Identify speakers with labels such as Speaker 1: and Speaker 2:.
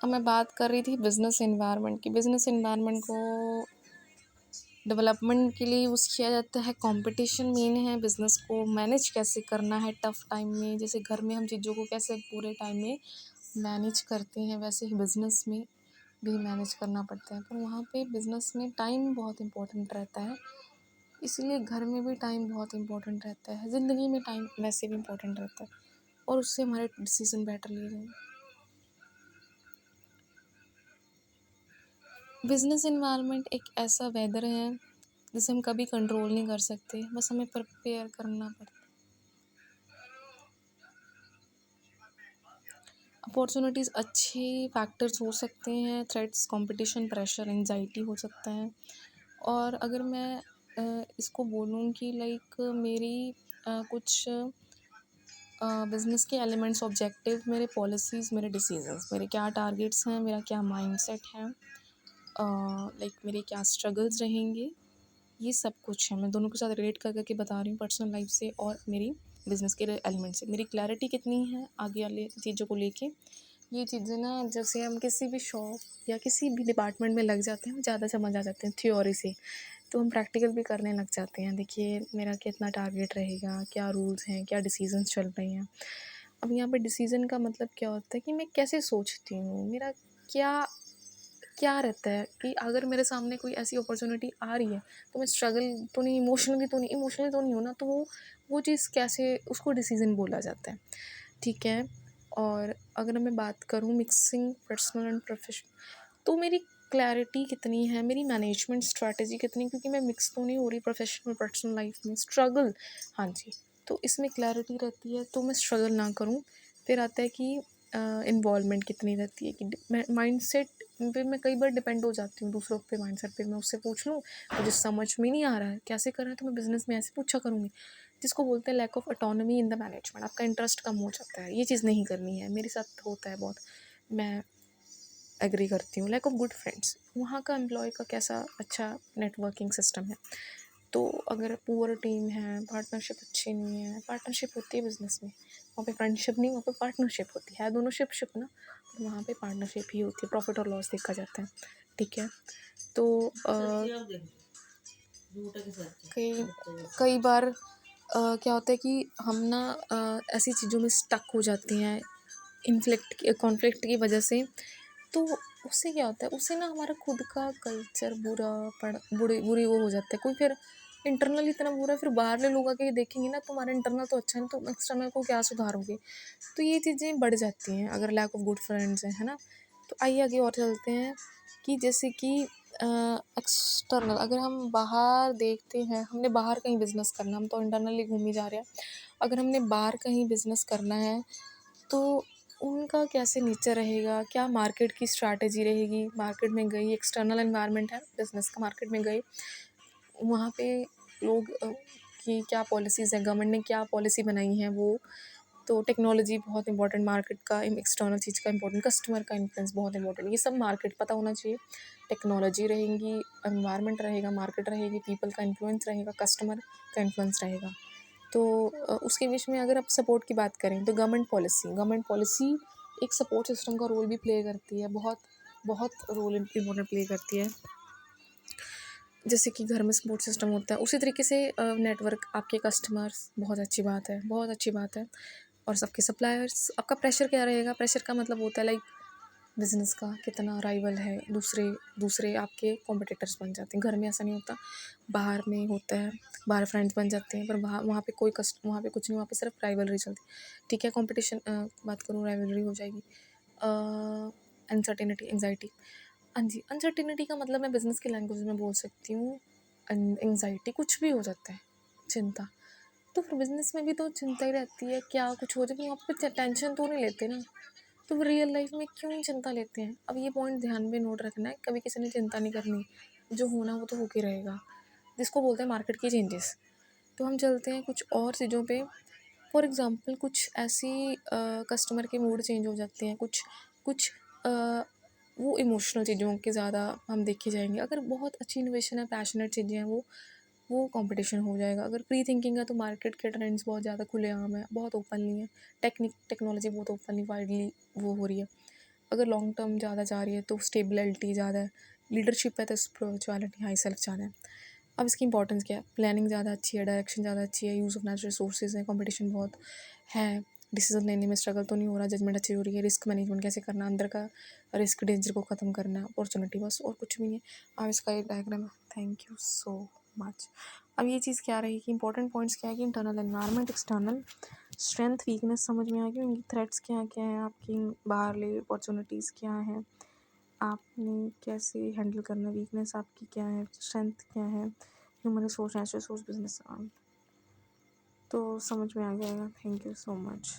Speaker 1: अब मैं बात कर रही थी बिज़नेस एनवायरनमेंट की। बिज़नेस एनवायरनमेंट को डेवलपमेंट के लिए यूज़ किया जाता है। कंपटीशन मेन है, बिज़नेस को मैनेज कैसे करना है टफ़ टाइम में। जैसे घर में हम चीज़ों को कैसे पूरे टाइम में मैनेज करते हैं, वैसे ही बिज़नेस में भी मैनेज करना पड़ता है। पर वहाँ पे बिज़नेस में टाइम बहुत इम्पोर्टेंट रहता है, इसीलिए घर में भी टाइम बहुत इम्पोर्टेंट रहता है। ज़िंदगी में टाइम वैसे भी इम्पोर्टेंट रहता है और उससे हमारे डिसीज़न बेटर लिए जाएंगे। बिज़नेस एनवायरनमेंट एक ऐसा वेदर है जिसे हम कभी कंट्रोल नहीं कर सकते, बस हमें प्रिपेयर करना पड़ता है। अपॉर्चुनिटीज़ अच्छे फैक्टर्स हो सकते हैं, थ्रेट्स कंपटीशन, प्रेशर, एंजाइटी हो सकता है। और अगर मैं इसको बोलूँ कि लाइक मेरी कुछ बिज़नेस के एलिमेंट्स, ऑब्जेक्टिव, मेरे पॉलिसीज़, मेरे डिसीजंस, मेरे क्या टारगेट्स हैं, मेरा क्या माइंडसेट है, लाइक मेरे क्या स्ट्रगल्स रहेंगे, ये सब कुछ है। मैं दोनों के साथ रिलेट कर करके बता रही हूँ, पर्सनल लाइफ से और मेरी बिज़नेस के एलिमेंट से। मेरी क्लैरिटी कितनी है आगे वाले चीज़ों को लेके, ये चीज़ें ना जैसे हम किसी भी शॉप या किसी भी डिपार्टमेंट में लग जाते हैं, हम ज़्यादा समझ आ जाते हैं थ्योरी से, तो हम प्रैक्टिकल भी करने लग जाते हैं। देखिए मेरा कितना टारगेट रहेगा, क्या रूल्स हैं, क्या डिसीजंस चल रहे हैं। अब यहाँ पे डिसीज़न का मतलब क्या होता है कि मैं कैसे सोचती हूँ, मेरा क्या क्या रहता है कि अगर मेरे सामने कोई ऐसी अपॉर्चुनिटी आ रही है तो मैं स्ट्रगल तो नहीं, इमोशनली तो नहीं हूँ ना, तो वो चीज़ कैसे उसको डिसीज़न बोला जाता है, ठीक है। और अगर मैं बात करूँ मिक्सिंग पर्सनल एंड प्रोफेशनल, तो मेरी क्लैरिटी कितनी है, मेरी मैनेजमेंट स्ट्रैटेजी कितनी, क्योंकि मैं मिक्स तो नहीं हो रही प्रोफेशनल पर्सनल लाइफ में। स्ट्रगल, हाँ जी, तो इसमें क्लैरिटी रहती है तो मैं स्ट्रगल ना करूँ। फिर आता है कि इन्वॉल्वमेंट कितनी रहती है कि माइंडसेट पे मैं कई बार डिपेंड हो जाती हूँ दूसरों पे, माइंडसेट पे। मैं उससे पूछ लूँ, मुझे समझ में नहीं आ रहा है कैसे कर रहा है, तो मैं बिज़नेस में ऐसे पूछा करूँगी, जिसको बोलते हैं lack of autonomy in the management. आपका इंटरेस्ट कम हो जाता है, ये चीज़ नहीं करनी है, मेरे साथ होता है बहुत, मैं एग्री करती हूँ। लैक ऑफ गुड फ्रेंड्स, वहाँ का एम्प्लॉय का कैसा अच्छा नेटवर्किंग सिस्टम है। तो अगर पुअर टीम है, पार्टनरशिप अच्छी नहीं है, पार्टनरशिप होती है बिज़नेस में, वहाँ पे फ्रेंडशिप नहीं, वहाँ पे पार्टनरशिप होती है दोनों शिप ना, पर वहाँ पे पार्टनरशिप ही होती है, प्रॉफिट और लॉस देखा जाता है, ठीक है। तो कई कई बार क्या होता है कि हम ना ऐसी चीज़ों में स्टक हो जाते हैं कॉन्फ्लिक्ट की वजह से। तो उससे क्या होता है, उससे ना हमारा खुद का कल्चर बुरी वो हो जाता है। कोई फिर इंटरनल इतना बुरा है, फिर बाहर लोग आके देखेंगे ना तुम्हारा इंटरनल तो अच्छा है, तुम एक्सटर्नल को क्या सुधारोगे। तो ये चीज़ें बढ़ जाती हैं अगर लैक ऑफ गुड फ्रेंड्स है ना। तो आइए आगे और चलते हैं कि जैसे कि एक्सटर्नल, अगर हम बाहर देखते हैं, हमने बाहर कहीं बिज़नेस करना, हम तो इंटरनली घूम ही जा रहे हैं। अगर हमने बाहर कहीं बिज़नेस करना है तो उनका कैसे नेचर रहेगा, क्या मार्केट की स्ट्रैटेजी रहेगी। मार्केट में गई, एक्सटर्नल एनवायरनमेंट है बिज़नेस का, मार्केट में गई, वहाँ पे लोग की क्या पॉलिसीज़ हैं, गवर्नमेंट ने क्या पॉलिसी बनाई है वो। तो टेक्नोलॉजी बहुत इंपॉर्टेंट, मार्केट का एक्सटर्नल चीज़ का इंपॉर्टेंट, कस्टमर का इन्फ्लुएंस बहुत इंपॉर्टेंट, ये सब मार्केट पता होना चाहिए। टेक्नोलॉजी रहेगी, एनवायरनमेंट रहेगा, मार्केट रहेगी, पीपल का इन्फ्लुएंस रहेगा, कस्टमर का इन्फ्लुएंस रहेगा। तो उसके बीच में अगर आप सपोर्ट की बात करें तो गवर्नमेंट पॉलिसी एक सपोर्ट सिस्टम का रोल भी प्ले करती है, बहुत बहुत रोल इम्पोर्टेंट प्ले करती है। जैसे कि घर में सपोर्ट सिस्टम होता है, उसी तरीके से नेटवर्क, आपके कस्टमर्स, बहुत अच्छी बात है, बहुत अच्छी बात है। और सबके सप्लायर्स, आपका प्रेशर क्या रहेगा। प्रेशर का मतलब होता है लाइक बिज़नेस का कितना राइवल है, दूसरे दूसरे आपके कॉम्पिटिटर्स बन जाते हैं। घर में ऐसा नहीं होता, बाहर में होता है, बाहर फ्रेंड्स बन जाते हैं, पर वहाँ पे वहाँ पे कुछ नहीं, वहाँ पे सिर्फ राइवलरी चलती है, ठीक है। कंपटीशन बात करूँ, राइवलरी हो जाएगी। अनसर्टेनिटी, एंग्जाइटी, हाँ जी, अनसर्टेनिटी का मतलब मैं बिज़नेस की लैंग्वेज में बोल सकती हूँ एंग्जाइटी, कुछ भी हो जाता है, चिंता। तो फिर बिज़नेस में भी तो चिंता ही रहती है, क्या कुछ हो जाए, वहाँ पे टेंशन तो नहीं लेते ना। तो वो रियल लाइफ में क्यों ही चिंता लेते हैं। अब ये पॉइंट ध्यान में नोट रखना है, कभी किसी ने चिंता नहीं करनी, जो होना वो तो होके रहेगा, जिसको बोलते हैं मार्केट की चेंजेस। तो हम चलते हैं कुछ और चीज़ों पे। फॉर एग्ज़ाम्पल कुछ ऐसी कस्टमर के मूड चेंज हो जाते हैं, कुछ कुछ वो इमोशनल चीज़ों के ज़्यादा हम देखे जाएंगे। अगर बहुत अच्छी इनोवेशन है, पैशनेट चीज़ें हैं, वो कंपटीशन हो जाएगा। अगर प्री थिंकिंग है तो मार्केट के ट्रेंड्स बहुत ज़्यादा खुलेआम है, बहुत ओपनली है। टेक्नोलॉजी बहुत ओपनली वाइडली वो हो रही है, अगर लॉन्ग टर्म ज़्यादा जा रही है तो स्टेबिलिटी ज़्यादा है, लीडरशिप है तो स्पिरिचुअलिटी हाई सेल्फ ज़्यादा है। अब इसकी इंपॉर्टेंस क्या है? प्लानिंग ज़्यादा अच्छी है, डायरेक्शन ज़्यादा अच्छी है, यूज़ ऑफ नेचुरल रिसोर्सेज है, कंपटीशन बहुत है, डिसीजन लेने में स्ट्रगल तो नहीं हो रहा, जजमेंट अच्छी हो रही है, रिस्क मैनेजमेंट कैसे करना, अंदर का रिस्क डेंजर को ख़त्म करना है, अपॉर्चुनिटी, बस और कुछ भी नहीं है। अब इसका एक डायग्राम है। Thank you so much. अब ये चीज़ क्या रही कि इंपॉर्टेंट पॉइंट्स क्या है कि internal environment, external strength, weakness समझ में आ गई, उनकी थ्रेट्स क्या क्या हैं, आपकी बाहरली अपॉर्चुनिटीज़ क्या हैं, आपने कैसे हैंडल करना, वीकनेस आपकी क्या है, स्ट्रेंथ क्या है, human resource, natural resource, business, तो समझ में आ जाएगा। Thank you so much.